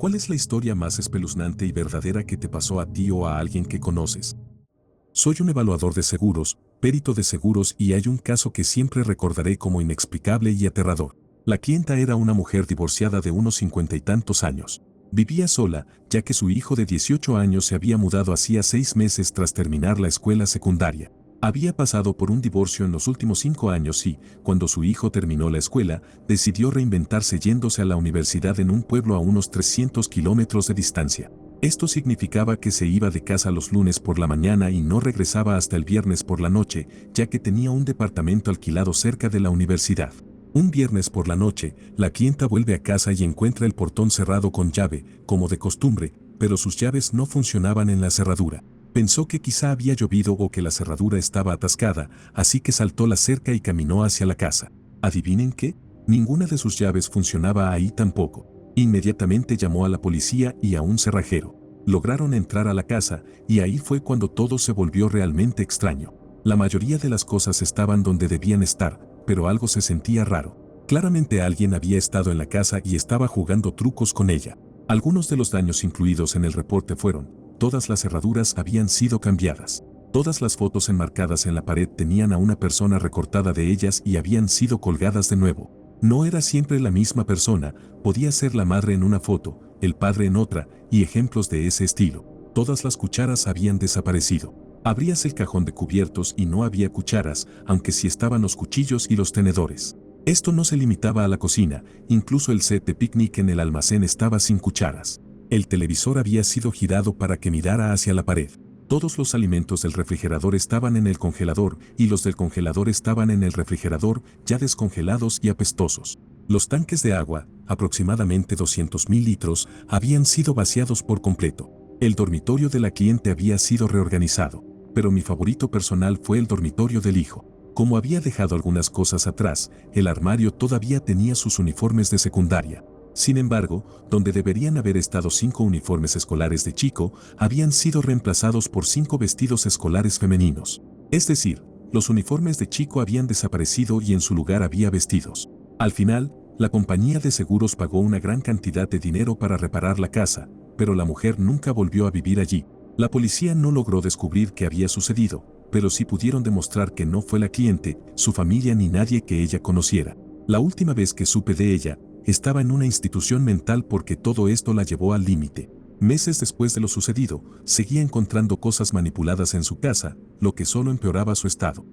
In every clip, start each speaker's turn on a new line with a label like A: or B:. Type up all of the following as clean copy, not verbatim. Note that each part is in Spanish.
A: ¿Cuál es la historia más espeluznante y verdadera que te pasó a ti o a alguien que conoces? Soy un evaluador de seguros, perito de seguros y hay un caso que siempre recordaré como inexplicable y aterrador. La clienta era una mujer divorciada de unos 50 y tantos años. Vivía sola, ya que su hijo de 18 años se había mudado hacía 6 meses tras terminar la escuela secundaria. Había pasado por un divorcio en los últimos 5 años y, cuando su hijo terminó la escuela, decidió reinventarse yéndose a la universidad en un pueblo a unos 300 kilómetros de distancia. Esto significaba que se iba de casa los lunes por la mañana y no regresaba hasta el viernes por la noche, ya que tenía un departamento alquilado cerca de la universidad. Un viernes por la noche, la clienta vuelve a casa y encuentra el portón cerrado con llave, como de costumbre, pero sus llaves no funcionaban en la cerradura. Pensó que quizá había llovido o que la cerradura estaba atascada, así que saltó la cerca y caminó hacia la casa. ¿Adivinen qué? Ninguna de sus llaves funcionaba ahí tampoco. Inmediatamente llamó a la policía y a un cerrajero. Lograron entrar a la casa y ahí fue cuando todo se volvió realmente extraño. La mayoría de las cosas estaban donde debían estar, pero algo se sentía raro. Claramente alguien había estado en la casa y estaba jugando trucos con ella. Algunos de los daños incluidos en el reporte fueron: todas las cerraduras habían sido cambiadas. Todas las fotos enmarcadas en la pared tenían a una persona recortada de ellas y habían sido colgadas de nuevo. No era siempre la misma persona, podía ser la madre en una foto, el padre en otra, y ejemplos de ese estilo. Todas las cucharas habían desaparecido. Abrías el cajón de cubiertos y no había cucharas, aunque sí estaban los cuchillos y los tenedores. Esto no se limitaba a la cocina, incluso el set de picnic en el almacén estaba sin cucharas. El televisor había sido girado para que mirara hacia la pared. Todos los alimentos del refrigerador estaban en el congelador y los del congelador estaban en el refrigerador, ya descongelados y apestosos. Los tanques de agua, aproximadamente 200.000 litros, habían sido vaciados por completo. El dormitorio de la cliente había sido reorganizado, pero mi favorito personal fue el dormitorio del hijo. Como había dejado algunas cosas atrás, el armario todavía tenía sus uniformes de secundaria. Sin embargo, donde deberían haber estado 5 uniformes escolares de chico, habían sido reemplazados por 5 vestidos escolares femeninos. Es decir, los uniformes de chico habían desaparecido y en su lugar había vestidos. Al final, la compañía de seguros pagó una gran cantidad de dinero para reparar la casa, pero la mujer nunca volvió a vivir allí. La policía no logró descubrir qué había sucedido, pero sí pudieron demostrar que no fue la cliente, su familia ni nadie que ella conociera. La última vez que supe de ella, estaba en una institución mental porque todo esto la llevó al límite. Meses después de lo sucedido, seguía encontrando cosas manipuladas en su casa, lo que solo empeoraba su estado.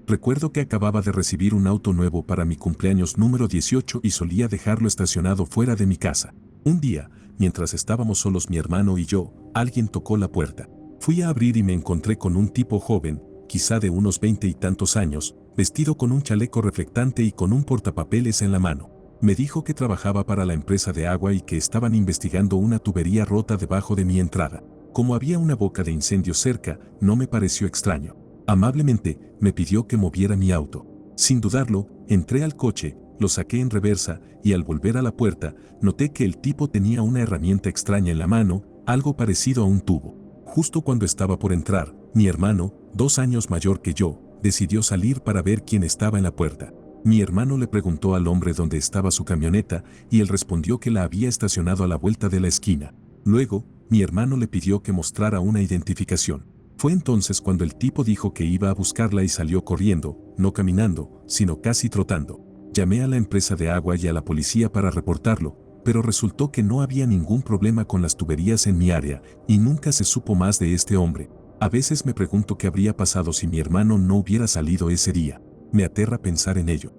A: Recuerdo que acababa de recibir un auto nuevo para mi cumpleaños número 18 y solía dejarlo estacionado fuera de mi casa. Un día, mientras estábamos solos mi hermano y yo, alguien tocó la puerta. Fui a abrir y me encontré con un tipo joven, quizá de unos 20 y tantos años, vestido con un chaleco reflectante y con un portapapeles en la mano. Me dijo que trabajaba para la empresa de agua y que estaban investigando una tubería rota debajo de mi entrada. Como había una boca de incendio cerca, no me pareció extraño. Amablemente, me pidió que moviera mi auto. Sin dudarlo, entré al coche, lo saqué en reversa y al volver a la puerta, noté que el tipo tenía una herramienta extraña en la mano, algo parecido a un tubo. Justo cuando estaba por entrar, mi hermano, 2 años mayor que yo, decidió salir para ver quién estaba en la puerta. Mi hermano le preguntó al hombre dónde estaba su camioneta y él respondió que la había estacionado a la vuelta de la esquina. Luego, mi hermano le pidió que mostrara una identificación. Fue entonces cuando el tipo dijo que iba a buscarla y salió corriendo, no caminando, sino casi trotando. Llamé a la empresa de agua y a la policía para reportarlo, pero resultó que no había ningún problema con las tuberías en mi área y nunca se supo más de este hombre. A veces me pregunto qué habría pasado si mi hermano no hubiera salido ese día. Me aterra pensar en ello.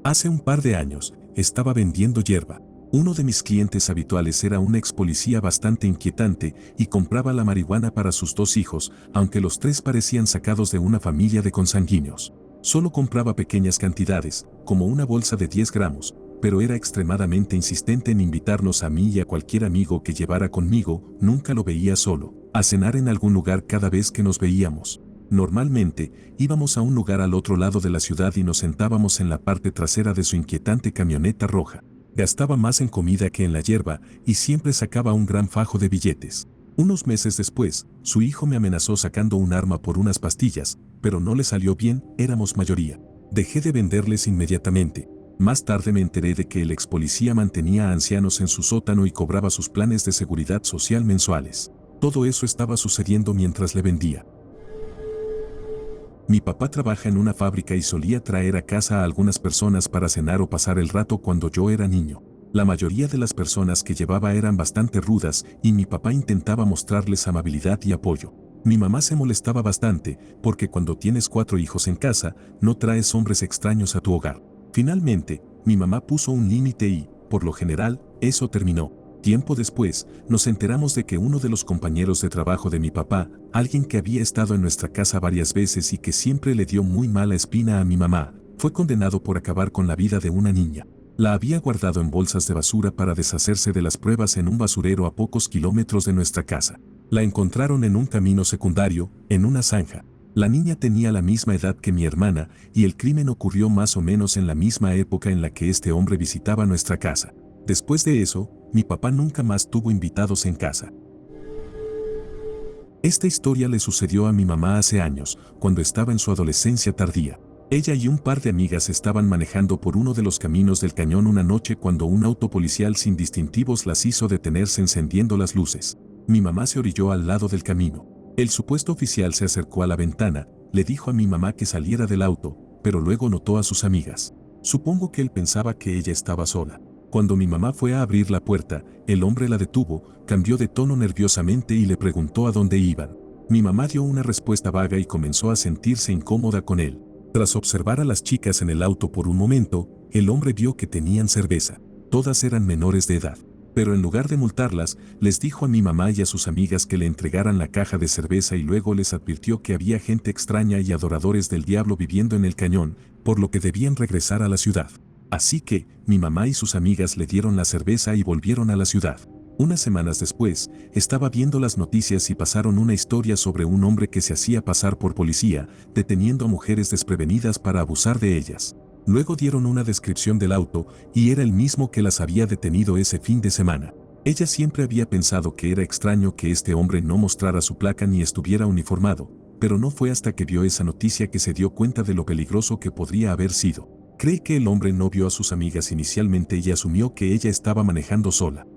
A: Hace un par de años, estaba vendiendo hierba. Uno de mis clientes habituales era un ex policía bastante inquietante y compraba la marihuana para sus 2 hijos, aunque los 3 parecían sacados de una familia de consanguíneos. Solo compraba pequeñas cantidades, como una bolsa de 10 gramos, pero era extremadamente insistente en invitarnos a mí y a cualquier amigo que llevara conmigo, nunca lo veía solo, a cenar en algún lugar cada vez que nos veíamos. Normalmente, íbamos a un lugar al otro lado de la ciudad y nos sentábamos en la parte trasera de su inquietante camioneta roja. Gastaba más en comida que en la hierba y siempre sacaba un gran fajo de billetes. Unos meses después, su hijo me amenazó sacando un arma por unas pastillas, pero no le salió bien, éramos mayoría. Dejé de venderles inmediatamente. Más tarde me enteré de que el ex policía mantenía a ancianos en su sótano y cobraba sus planes de seguridad social mensuales. Todo eso estaba sucediendo mientras le vendía. Mi papá trabaja en una fábrica y solía traer a casa a algunas personas para cenar o pasar el rato cuando yo era niño. La mayoría de las personas que llevaba eran bastante rudas y mi papá intentaba mostrarles amabilidad y apoyo. Mi mamá se molestaba bastante porque cuando tienes 4 hijos en casa, no traes hombres extraños a tu hogar. Finalmente, mi mamá puso un límite y, por lo general, eso terminó. Tiempo después, nos enteramos de que uno de los compañeros de trabajo de mi papá, alguien que había estado en nuestra casa varias veces y que siempre le dio muy mala espina a mi mamá, fue condenado por acabar con la vida de una niña. La había guardado en bolsas de basura para deshacerse de las pruebas en un basurero a pocos kilómetros de nuestra casa. La encontraron en un camino secundario, en una zanja. La niña tenía la misma edad que mi hermana y el crimen ocurrió más o menos en la misma época en la que este hombre visitaba nuestra casa. Después de eso, mi papá nunca más tuvo invitados en casa. Esta historia le sucedió a mi mamá hace años, cuando estaba en su adolescencia tardía. Ella y un par de amigas estaban manejando por uno de los caminos del cañón una noche cuando un auto policial sin distintivos las hizo detenerse encendiendo las luces. Mi mamá se orilló al lado del camino. El supuesto oficial se acercó a la ventana, le dijo a mi mamá que saliera del auto, pero luego notó a sus amigas. Supongo que él pensaba que ella estaba sola. Cuando mi mamá fue a abrir la puerta, el hombre la detuvo, cambió de tono nerviosamente y le preguntó a dónde iban. Mi mamá dio una respuesta vaga y comenzó a sentirse incómoda con él. Tras observar a las chicas en el auto por un momento, el hombre vio que tenían cerveza. Todas eran menores de edad. Pero en lugar de multarlas, les dijo a mi mamá y a sus amigas que le entregaran la caja de cerveza y luego les advirtió que había gente extraña y adoradores del diablo viviendo en el cañón, por lo que debían regresar a la ciudad. Así que, mi mamá y sus amigas le dieron la cerveza y volvieron a la ciudad. Unas semanas después, estaba viendo las noticias y pasaron una historia sobre un hombre que se hacía pasar por policía, deteniendo a mujeres desprevenidas para abusar de ellas. Luego dieron una descripción del auto y era el mismo que las había detenido ese fin de semana. Ella siempre había pensado que era extraño que este hombre no mostrara su placa ni estuviera uniformado, pero no fue hasta que vio esa noticia que se dio cuenta de lo peligroso que podría haber sido. Cree que el hombre no vio a sus amigas inicialmente y asumió que ella estaba manejando sola.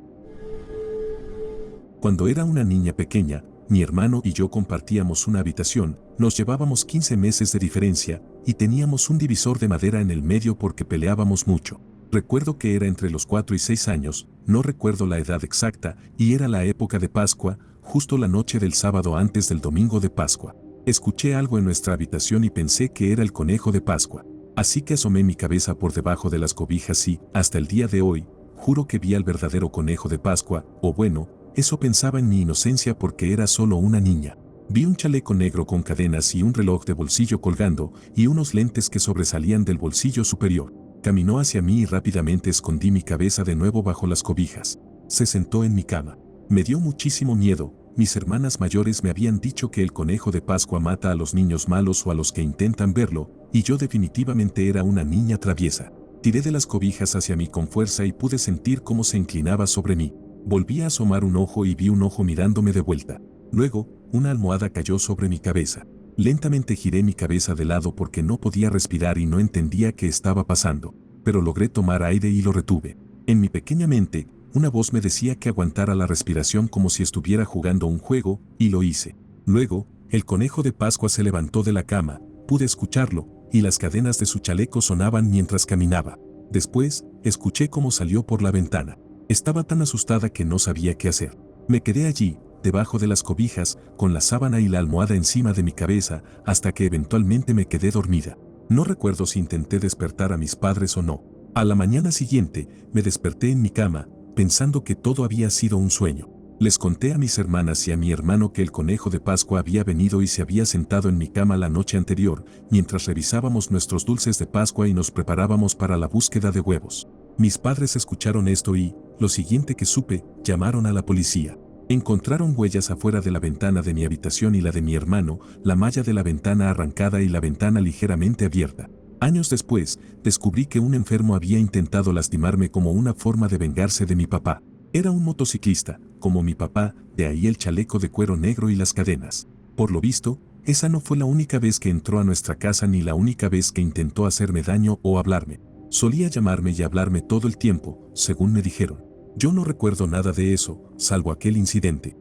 A: Cuando era una niña pequeña, mi hermano y yo compartíamos una habitación, nos llevábamos 15 meses de diferencia y teníamos un divisor de madera en el medio porque peleábamos mucho. Recuerdo que era entre los 4 y 6 años, no recuerdo la edad exacta, y era la época de Pascua, justo la noche del sábado antes del domingo de Pascua. Escuché algo en nuestra habitación y pensé que era el conejo de Pascua. Así que asomé mi cabeza por debajo de las cobijas y, hasta el día de hoy, juro que vi al verdadero conejo de Pascua, o bueno, eso pensaba en mi inocencia porque era solo una niña. Vi un chaleco negro con cadenas y un reloj de bolsillo colgando y unos lentes que sobresalían del bolsillo superior. Caminó hacia mí y rápidamente escondí mi cabeza de nuevo bajo las cobijas. Se sentó en mi cama. Me dio muchísimo miedo. Mis hermanas mayores me habían dicho que el conejo de Pascua mata a los niños malos o a los que intentan verlo, y yo definitivamente era una niña traviesa. Tiré de las cobijas hacia mí con fuerza y pude sentir cómo se inclinaba sobre mí. Volví a asomar un ojo y vi un ojo mirándome de vuelta. Luego, una almohada cayó sobre mi cabeza. Lentamente giré mi cabeza de lado porque no podía respirar y no entendía qué estaba pasando, pero logré tomar aire y lo retuve. En mi pequeña mente, una voz me decía que aguantara la respiración como si estuviera jugando un juego, y lo hice. Luego, el conejo de Pascua se levantó de la cama, pude escucharlo, y las cadenas de su chaleco sonaban mientras caminaba. Después, escuché cómo salió por la ventana. Estaba tan asustada que no sabía qué hacer. Me quedé allí, debajo de las cobijas, con la sábana y la almohada encima de mi cabeza, hasta que eventualmente me quedé dormida. No recuerdo si intenté despertar a mis padres o no. A la mañana siguiente, me desperté en mi cama, pensando que todo había sido un sueño. Les conté a mis hermanas y a mi hermano que el conejo de Pascua había venido y se había sentado en mi cama la noche anterior, mientras revisábamos nuestros dulces de Pascua y nos preparábamos para la búsqueda de huevos. Mis padres escucharon esto y, lo siguiente que supe, llamaron a la policía. Encontraron huellas afuera de la ventana de mi habitación y la de mi hermano, la malla de la ventana arrancada y la ventana ligeramente abierta. Años después, descubrí que un enfermo había intentado lastimarme como una forma de vengarse de mi papá. Era un motociclista, como mi papá, de ahí el chaleco de cuero negro y las cadenas. Por lo visto, esa no fue la única vez que entró a nuestra casa ni la única vez que intentó hacerme daño o hablarme. Solía llamarme y hablarme todo el tiempo, según me dijeron. Yo no recuerdo nada de eso, salvo aquel incidente.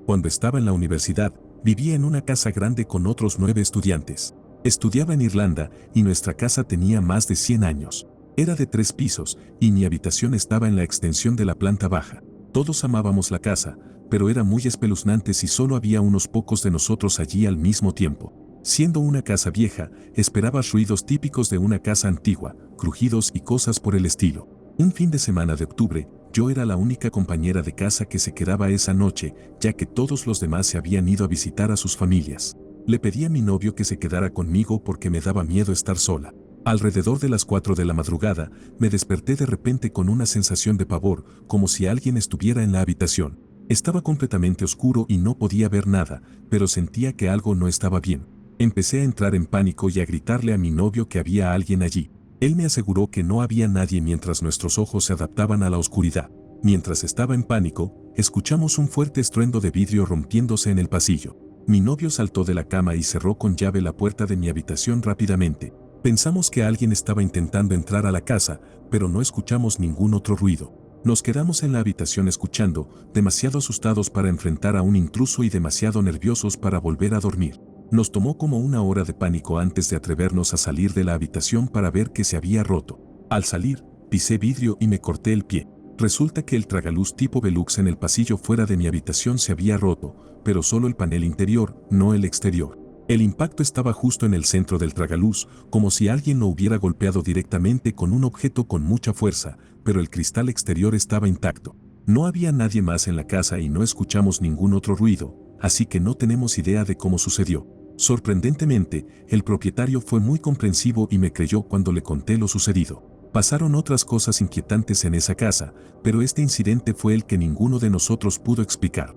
A: Cuando estaba en la universidad, vivía en una casa grande con otros 9 estudiantes. Estudiaba en Irlanda y nuestra casa tenía más de 100 años. Era de 3 pisos y mi habitación estaba en la extensión de la planta baja. Todos amábamos la casa, pero era muy espeluznante si solo había unos pocos de nosotros allí al mismo tiempo. Siendo una casa vieja, esperabas ruidos típicos de una casa antigua, crujidos y cosas por el estilo. Un fin de semana de octubre, yo era la única compañera de casa que se quedaba esa noche, ya que todos los demás se habían ido a visitar a sus familias. Le pedí a mi novio que se quedara conmigo porque me daba miedo estar sola. Alrededor de las 4 de la madrugada, me desperté de repente con una sensación de pavor, como si alguien estuviera en la habitación. Estaba completamente oscuro y no podía ver nada, pero sentía que algo no estaba bien. Empecé a entrar en pánico y a gritarle a mi novio que había alguien allí. Él me aseguró que no había nadie mientras nuestros ojos se adaptaban a la oscuridad. Mientras estaba en pánico, escuchamos un fuerte estruendo de vidrio rompiéndose en el pasillo. Mi novio saltó de la cama y cerró con llave la puerta de mi habitación rápidamente. Pensamos que alguien estaba intentando entrar a la casa, pero no escuchamos ningún otro ruido. Nos quedamos en la habitación escuchando, demasiado asustados para enfrentar a un intruso y demasiado nerviosos para volver a dormir. Nos tomó como una hora de pánico antes de atrevernos a salir de la habitación para ver que se había roto. Al salir, pisé vidrio y me corté el pie. Resulta que el tragaluz tipo Velux en el pasillo fuera de mi habitación se había roto, pero solo el panel interior, no el exterior. El impacto estaba justo en el centro del tragaluz, como si alguien lo hubiera golpeado directamente con un objeto con mucha fuerza, pero el cristal exterior estaba intacto. No había nadie más en la casa y no escuchamos ningún otro ruido, así que no tenemos idea de cómo sucedió. Sorprendentemente, el propietario fue muy comprensivo y me creyó cuando le conté lo sucedido. Pasaron otras cosas inquietantes en esa casa, pero este incidente fue el que ninguno de nosotros pudo explicar.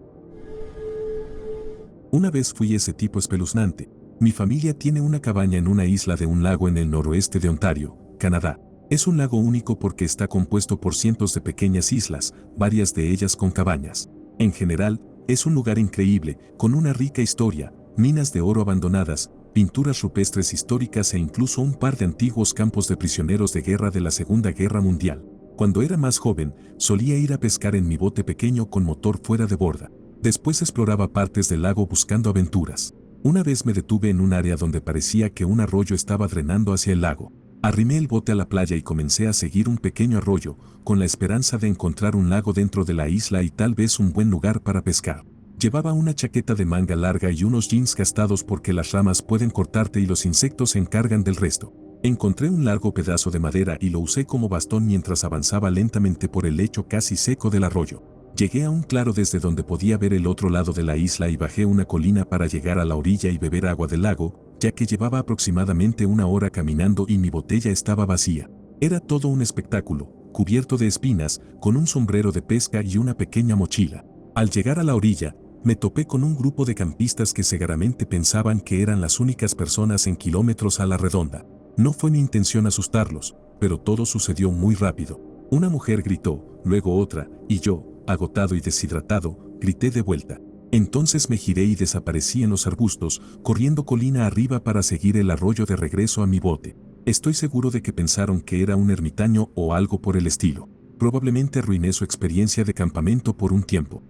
A: Una vez fui ese tipo espeluznante. Mi familia tiene una cabaña en una isla de un lago en el noroeste de Ontario, Canadá. Es un lago único porque está compuesto por cientos de pequeñas islas, varias de ellas con cabañas. En general, es un lugar increíble, con una rica historia, minas de oro abandonadas, pinturas rupestres históricas e incluso un par de antiguos campos de prisioneros de guerra de la Segunda Guerra Mundial. Cuando era más joven, solía ir a pescar en mi bote pequeño con motor fuera de borda. Después exploraba partes del lago buscando aventuras. Una vez me detuve en un área donde parecía que un arroyo estaba drenando hacia el lago. Arrimé el bote a la playa y comencé a seguir un pequeño arroyo, con la esperanza de encontrar un lago dentro de la isla y tal vez un buen lugar para pescar. Llevaba una chaqueta de manga larga y unos jeans gastados porque las ramas pueden cortarte y los insectos se encargan del resto. Encontré un largo pedazo de madera y lo usé como bastón mientras avanzaba lentamente por el lecho casi seco del arroyo. Llegué a un claro desde donde podía ver el otro lado de la isla y bajé una colina para llegar a la orilla y beber agua del lago, ya que llevaba aproximadamente una hora caminando y mi botella estaba vacía. Era todo un espectáculo, cubierto de espinas, con un sombrero de pesca y una pequeña mochila. Al llegar a la orilla, me topé con un grupo de campistas que cegaramente pensaban que eran las únicas personas en kilómetros a la redonda. No fue mi intención asustarlos, pero todo sucedió muy rápido. Una mujer gritó, luego otra, y yo, agotado y deshidratado, grité de vuelta. Entonces me giré y desaparecí en los arbustos, corriendo colina arriba para seguir el arroyo de regreso a mi bote. Estoy seguro de que pensaron que era un ermitaño o algo por el estilo. Probablemente arruiné su experiencia de campamento por un tiempo.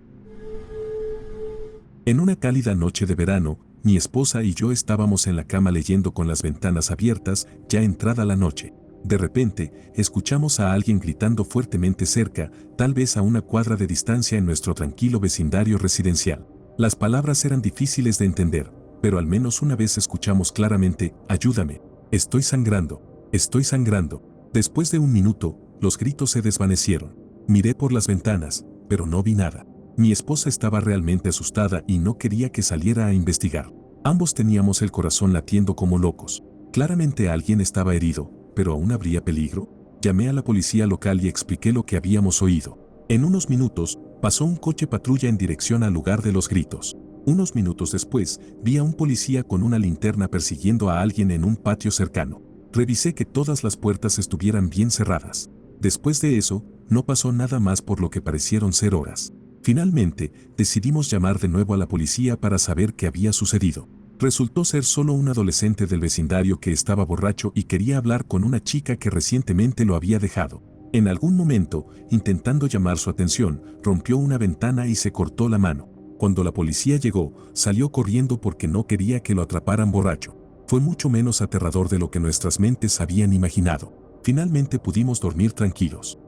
A: En una cálida noche de verano, mi esposa y yo estábamos en la cama leyendo con las ventanas abiertas, ya entrada la noche. De repente, escuchamos a alguien gritando fuertemente cerca, tal vez a una cuadra de distancia en nuestro tranquilo vecindario residencial. Las palabras eran difíciles de entender, pero al menos una vez escuchamos claramente, «Ayúdame, estoy sangrando, estoy sangrando». Después de un minuto, los gritos se desvanecieron. Miré por las ventanas, pero no vi nada. Mi esposa estaba realmente asustada y no quería que saliera a investigar. Ambos teníamos el corazón latiendo como locos. Claramente alguien estaba herido, pero ¿aún habría peligro? Llamé a la policía local y expliqué lo que habíamos oído. En unos minutos, pasó un coche patrulla en dirección al lugar de los gritos. Unos minutos después, vi a un policía con una linterna persiguiendo a alguien en un patio cercano. Revisé que todas las puertas estuvieran bien cerradas. Después de eso, no pasó nada más por lo que parecieron ser horas. Finalmente, decidimos llamar de nuevo a la policía para saber qué había sucedido. Resultó ser solo un adolescente del vecindario que estaba borracho y quería hablar con una chica que recientemente lo había dejado. En algún momento, intentando llamar su atención, rompió una ventana y se cortó la mano. Cuando la policía llegó, salió corriendo porque no quería que lo atraparan borracho. Fue mucho menos aterrador de lo que nuestras mentes habían imaginado. Finalmente pudimos dormir tranquilos.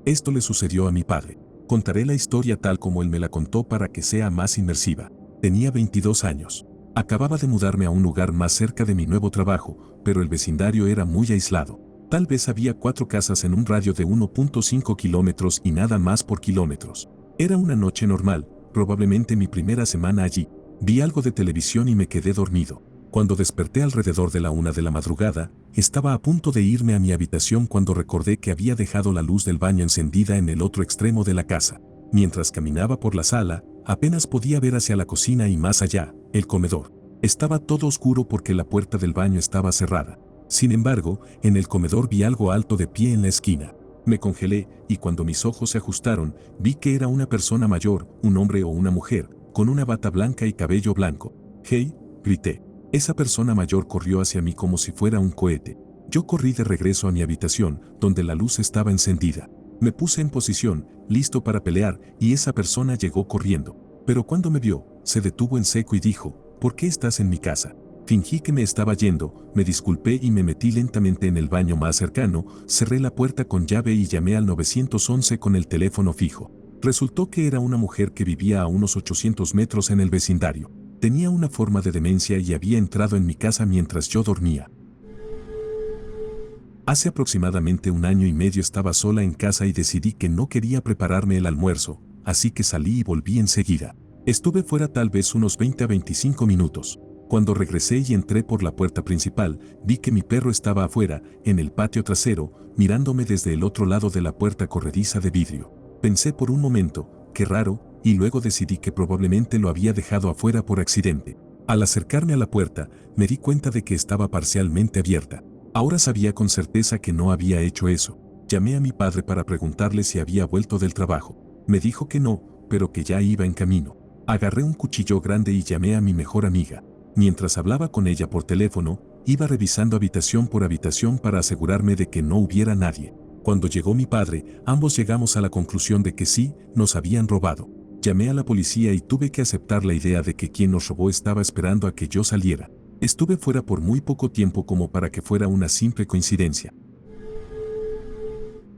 A: Esto le sucedió a mi padre. Contaré la historia tal como él me la contó para que sea más inmersiva. Tenía 22 años. Acababa de mudarme a un lugar más cerca de mi nuevo trabajo, pero el vecindario era muy aislado. Tal vez había 4 casas en un radio de 1.5 kilómetros y nada más por kilómetros. Era una noche normal, probablemente mi primera semana allí. Vi algo de televisión y me quedé dormido. Cuando desperté alrededor de la 1 de la madrugada, estaba a punto de irme a mi habitación cuando recordé que había dejado la luz del baño encendida en el otro extremo de la casa. Mientras caminaba por la sala, apenas podía ver hacia la cocina y más allá, el comedor. Estaba todo oscuro porque la puerta del baño estaba cerrada. Sin embargo, en el comedor vi algo alto de pie en la esquina. Me congelé y cuando mis ojos se ajustaron, vi que era una persona mayor, un hombre o una mujer, con una bata blanca y cabello blanco. «¡Hey!», grité. Esa persona mayor corrió hacia mí como si fuera un cohete. Yo corrí de regreso a mi habitación, donde la luz estaba encendida. Me puse en posición, listo para pelear, y esa persona llegó corriendo. Pero cuando me vio, se detuvo en seco y dijo: «¿Por qué estás en mi casa?». Fingí que me estaba yendo, me disculpé y me metí lentamente en el baño más cercano, cerré la puerta con llave y llamé al 911 con el teléfono fijo. Resultó que era una mujer que vivía a unos 800 metros en el vecindario. Tenía una forma de demencia y había entrado en mi casa mientras yo dormía. Hace aproximadamente 1 año y medio estaba sola en casa y decidí que no quería prepararme el almuerzo, así que salí y volví enseguida. Estuve fuera tal vez unos 20 a 25 minutos. Cuando regresé y entré por la puerta principal, vi que mi perro estaba afuera, en el patio trasero, mirándome desde el otro lado de la puerta corrediza de vidrio. Pensé por un momento, qué raro, y luego decidí que probablemente lo había dejado afuera por accidente. Al acercarme a la puerta, me di cuenta de que estaba parcialmente abierta. Ahora sabía con certeza que no había hecho eso. Llamé a mi padre para preguntarle si había vuelto del trabajo. Me dijo que no, pero que ya iba en camino. Agarré un cuchillo grande y llamé a mi mejor amiga. Mientras hablaba con ella por teléfono, iba revisando habitación por habitación para asegurarme de que no hubiera nadie. Cuando llegó mi padre, ambos llegamos a la conclusión de que sí, nos habían robado. Llamé a la policía y tuve que aceptar la idea de que quien nos robó estaba esperando a que yo saliera. Estuve fuera por muy poco tiempo como para que fuera una simple coincidencia.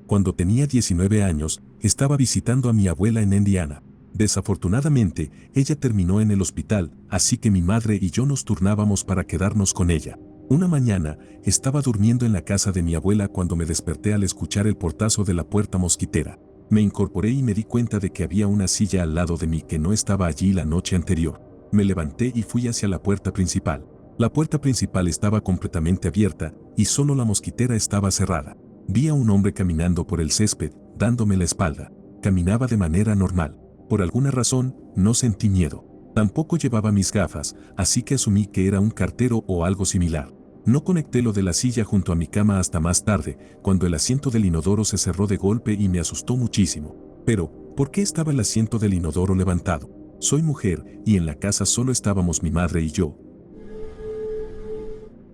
A: Cuando tenía 19 años, estaba visitando a mi abuela en Indiana. Desafortunadamente, ella terminó en el hospital, así que mi madre y yo nos turnábamos para quedarnos con ella. Una mañana, estaba durmiendo en la casa de mi abuela cuando me desperté al escuchar el portazo de la puerta mosquitera. Me incorporé y me di cuenta de que había una silla al lado de mí que no estaba allí la noche anterior. Me levanté y fui hacia la puerta principal. La puerta principal estaba completamente abierta y solo la mosquitera estaba cerrada. Vi a un hombre caminando por el césped, dándome la espalda. Caminaba de manera normal. Por alguna razón, no sentí miedo. Tampoco llevaba mis gafas, así que asumí que era un cartero o algo similar. No conecté lo de la silla junto a mi cama hasta más tarde, cuando el asiento del inodoro se cerró de golpe y me asustó muchísimo. Pero, ¿por qué estaba el asiento del inodoro levantado? Soy mujer, y en la casa solo estábamos mi madre y yo.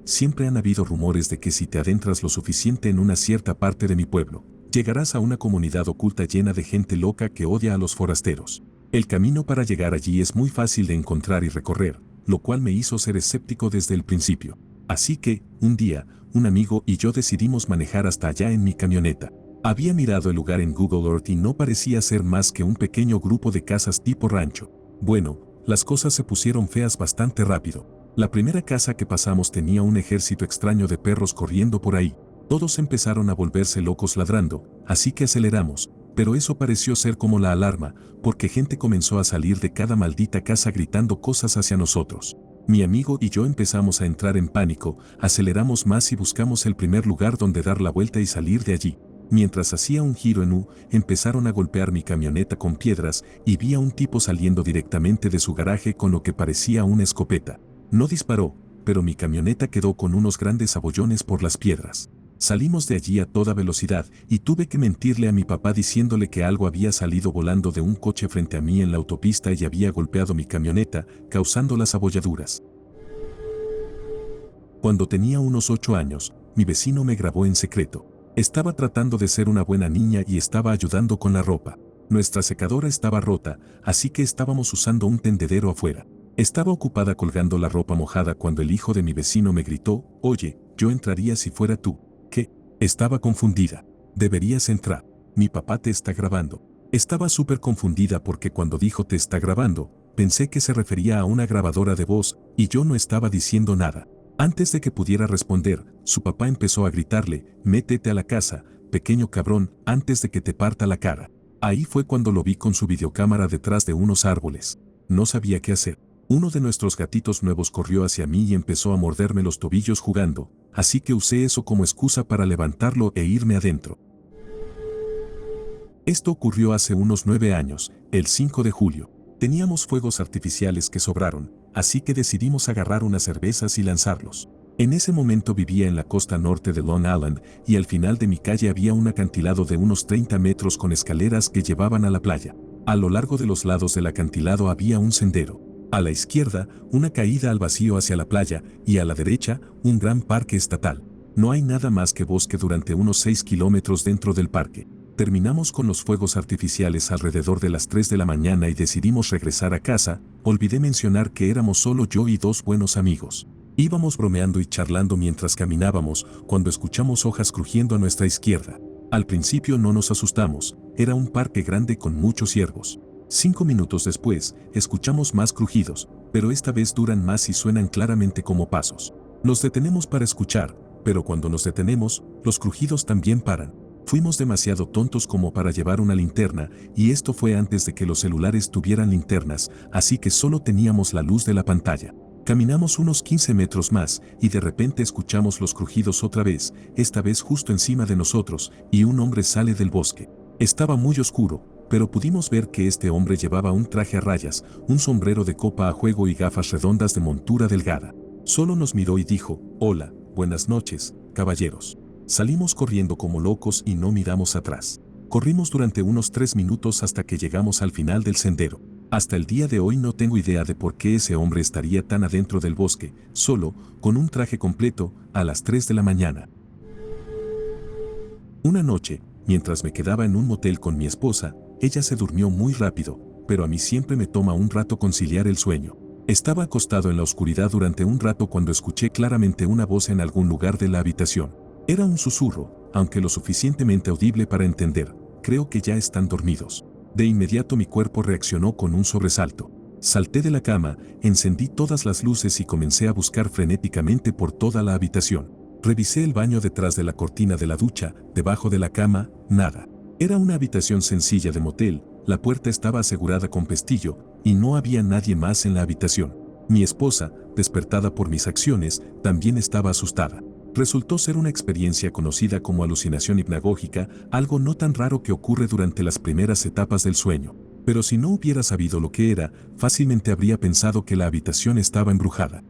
A: Siempre han habido rumores de que si te adentras lo suficiente en una cierta parte de mi pueblo, llegarás a una comunidad oculta llena de gente loca que odia a los forasteros. El camino para llegar allí es muy fácil de encontrar y recorrer, lo cual me hizo ser escéptico desde el principio. Así que, un día, un amigo y yo decidimos manejar hasta allá en mi camioneta. Había mirado el lugar en Google Earth y no parecía ser más que un pequeño grupo de casas tipo rancho. Bueno, las cosas se pusieron feas bastante rápido. La primera casa que pasamos tenía un ejército extraño de perros corriendo por ahí. Todos empezaron a volverse locos ladrando, así que aceleramos, pero eso pareció ser como la alarma, porque gente comenzó a salir de cada maldita casa gritando cosas hacia nosotros. Mi amigo y yo empezamos a entrar en pánico, aceleramos más y buscamos el primer lugar donde dar la vuelta y salir de allí. Mientras hacía un giro en U, empezaron a golpear mi camioneta con piedras y vi a un tipo saliendo directamente de su garaje con lo que parecía una escopeta. No disparó, pero mi camioneta quedó con unos grandes abollones por las piedras. Salimos de allí a toda velocidad y tuve que mentirle a mi papá diciéndole que algo había salido volando de un coche frente a mí en la autopista y había golpeado mi camioneta, causando las abolladuras. Cuando tenía unos 8 años, mi vecino me grabó en secreto. Estaba tratando de ser una buena niña y estaba ayudando con la ropa. Nuestra secadora estaba rota, así que estábamos usando un tendedero afuera. Estaba ocupada colgando la ropa mojada cuando el hijo de mi vecino me gritó, «Oye, yo entraría si fuera tú». ¿Qué? Estaba confundida. «Deberías entrar. Mi papá te está grabando». Estaba súper confundida porque cuando dijo «te está grabando», pensé que se refería a una grabadora de voz y yo no estaba diciendo nada. Antes de que pudiera responder, su papá empezó a gritarle, «Métete a la casa, pequeño cabrón, antes de que te parta la cara». Ahí fue cuando lo vi con su videocámara detrás de unos árboles. No sabía qué hacer. Uno de nuestros gatitos nuevos corrió hacia mí y empezó a morderme los tobillos jugando, así que usé eso como excusa para levantarlo e irme adentro. Esto ocurrió hace unos 9 años, el 5 de julio. Teníamos fuegos artificiales que sobraron, así que decidimos agarrar unas cervezas y lanzarlos. En ese momento vivía en la costa norte de Long Island y al final de mi calle había un acantilado de unos 30 metros con escaleras que llevaban a la playa. A lo largo de los lados del acantilado había un sendero. A la izquierda, una caída al vacío hacia la playa y a la derecha, un gran parque estatal. No hay nada más que bosque durante unos 6 kilómetros dentro del parque. Terminamos con los fuegos artificiales alrededor de las 3 de la mañana y decidimos regresar a casa. Olvidé mencionar que éramos solo yo y 2 buenos amigos. Íbamos bromeando y charlando mientras caminábamos cuando escuchamos hojas crujiendo a nuestra izquierda. Al principio no nos asustamos, era un parque grande con muchos ciervos. 5 minutos después, escuchamos más crujidos, pero esta vez duran más y suenan claramente como pasos. Nos detenemos para escuchar, pero cuando nos detenemos, los crujidos también paran. Fuimos demasiado tontos como para llevar una linterna, y esto fue antes de que los celulares tuvieran linternas, así que solo teníamos la luz de la pantalla. Caminamos unos 15 metros más, y de repente escuchamos los crujidos otra vez, esta vez justo encima de nosotros, y un hombre sale del bosque. Estaba muy oscuro, pero pudimos ver que este hombre llevaba un traje a rayas, un sombrero de copa a juego y gafas redondas de montura delgada. Solo nos miró y dijo, «Hola, buenas noches, caballeros». Salimos corriendo como locos y no miramos atrás. Corrimos durante unos 3 minutos hasta que llegamos al final del sendero. Hasta el día de hoy no tengo idea de por qué ese hombre estaría tan adentro del bosque, solo, con un traje completo, a las 3 de la mañana. Una noche, mientras me quedaba en un motel con mi esposa, ella se durmió muy rápido, pero a mí siempre me toma un rato conciliar el sueño. Estaba acostado en la oscuridad durante un rato cuando escuché claramente una voz en algún lugar de la habitación. Era un susurro, aunque lo suficientemente audible para entender, «Creo que ya están dormidos». De inmediato mi cuerpo reaccionó con un sobresalto. Salté de la cama, encendí todas las luces y comencé a buscar frenéticamente por toda la habitación. Revisé el baño detrás de la cortina de la ducha, debajo de la cama, nada. Era una habitación sencilla de motel, la puerta estaba asegurada con pestillo, y no había nadie más en la habitación. Mi esposa, despertada por mis acciones, también estaba asustada. Resultó ser una experiencia conocida como alucinación hipnagógica, algo no tan raro que ocurre durante las primeras etapas del sueño. Pero si no hubiera sabido lo que era, fácilmente habría pensado que la habitación estaba embrujada.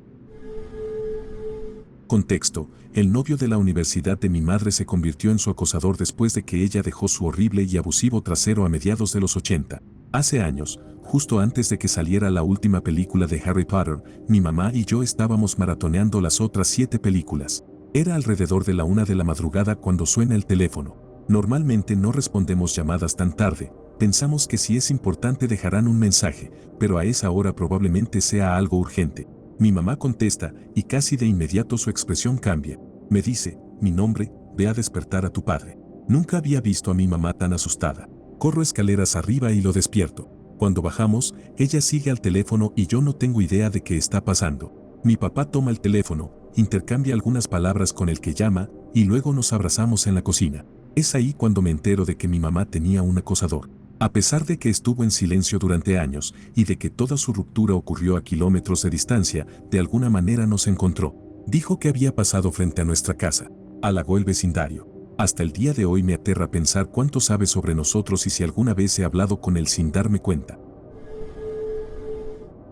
A: Contexto: el novio de la universidad de mi madre se convirtió en su acosador después de que ella dejó su horrible y abusivo trasero a mediados de los 80. Hace años, justo antes de que saliera la última película de Harry Potter, mi mamá y yo estábamos maratoneando las otras 7 películas. Era alrededor de la 1 de la madrugada cuando suena el teléfono. Normalmente no respondemos llamadas tan tarde, pensamos que si es importante dejarán un mensaje, pero a esa hora probablemente sea algo urgente. Mi mamá contesta y casi de inmediato su expresión cambia. Me dice, «Mi nombre, ve a despertar a tu padre». Nunca había visto a mi mamá tan asustada. Corro escaleras arriba y lo despierto. Cuando bajamos, ella sigue al teléfono y yo no tengo idea de qué está pasando. Mi papá toma el teléfono, intercambia algunas palabras con el que llama, y luego nos abrazamos en la cocina. Es ahí cuando me entero de que mi mamá tenía un acosador. A pesar de que estuvo en silencio durante años, y de que toda su ruptura ocurrió a kilómetros de distancia, de alguna manera nos encontró. Dijo que había pasado frente a nuestra casa. Halagó el vecindario. Hasta el día de hoy me aterra pensar cuánto sabe sobre nosotros y si alguna vez he hablado con él sin darme cuenta.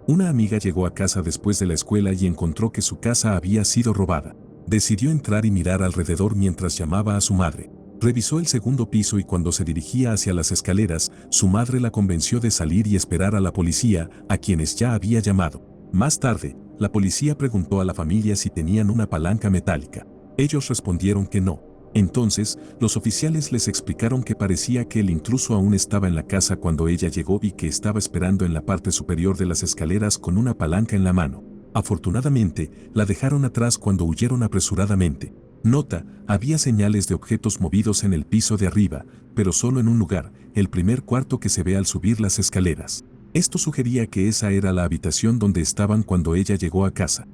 A: Una amiga llegó a casa después de la escuela y encontró que su casa había sido robada. Decidió entrar y mirar alrededor mientras llamaba a su madre. Revisó el segundo piso y cuando se dirigía hacia las escaleras, su madre la convenció de salir y esperar a la policía, a quienes ya había llamado. Más tarde, la policía preguntó a la familia si tenían una palanca metálica. Ellos respondieron que no. Entonces, los oficiales les explicaron que parecía que el intruso aún estaba en la casa cuando ella llegó y que estaba esperando en la parte superior de las escaleras con una palanca en la mano. Afortunadamente, la dejaron atrás cuando huyeron apresuradamente. Nota, había señales de objetos movidos en el piso de arriba, pero solo en un lugar, el primer cuarto que se ve al subir las escaleras. Esto sugería que esa era la habitación donde estaban cuando ella llegó a casa.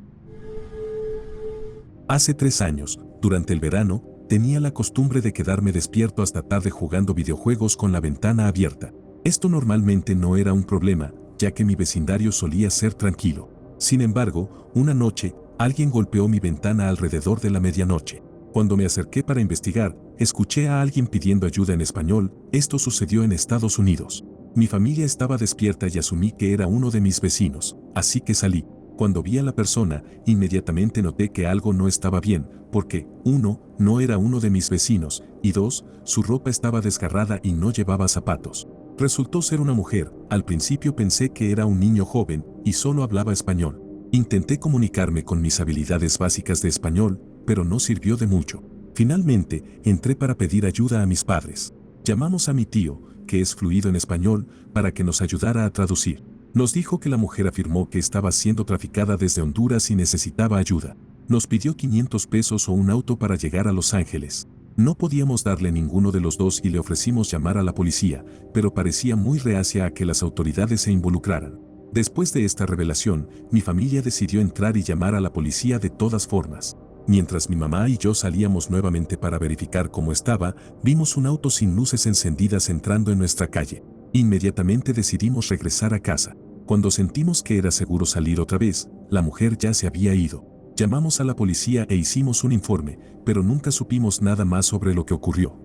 A: Hace 3 años, durante el verano, tenía la costumbre de quedarme despierto hasta tarde jugando videojuegos con la ventana abierta. Esto normalmente no era un problema, ya que mi vecindario solía ser tranquilo. Sin embargo, una noche, alguien golpeó mi ventana alrededor de la medianoche. Cuando me acerqué para investigar, escuché a alguien pidiendo ayuda en español. Esto sucedió en Estados Unidos. Mi familia estaba despierta y asumí que era uno de mis vecinos, así que salí. Cuando vi a la persona, inmediatamente noté que algo no estaba bien, porque, 1, no era uno de mis vecinos, y 2, su ropa estaba desgarrada y no llevaba zapatos. Resultó ser una mujer. Al principio pensé que era un niño joven, y solo hablaba español. Intenté comunicarme con mis habilidades básicas de español, pero no sirvió de mucho. Finalmente, entré para pedir ayuda a mis padres. Llamamos a mi tío, que es fluido en español, para que nos ayudara a traducir. Nos dijo que la mujer afirmó que estaba siendo traficada desde Honduras y necesitaba ayuda. Nos pidió 500 pesos o un auto para llegar a Los Ángeles. No podíamos darle ninguno de los dos y le ofrecimos llamar a la policía, pero parecía muy reacia a que las autoridades se involucraran. Después de esta revelación, mi familia decidió entrar y llamar a la policía de todas formas. Mientras mi mamá y yo salíamos nuevamente para verificar cómo estaba, vimos un auto sin luces encendidas entrando en nuestra calle. Inmediatamente decidimos regresar a casa. Cuando sentimos que era seguro salir otra vez, la mujer ya se había ido. Llamamos a la policía e hicimos un informe, pero nunca supimos nada más sobre lo que ocurrió.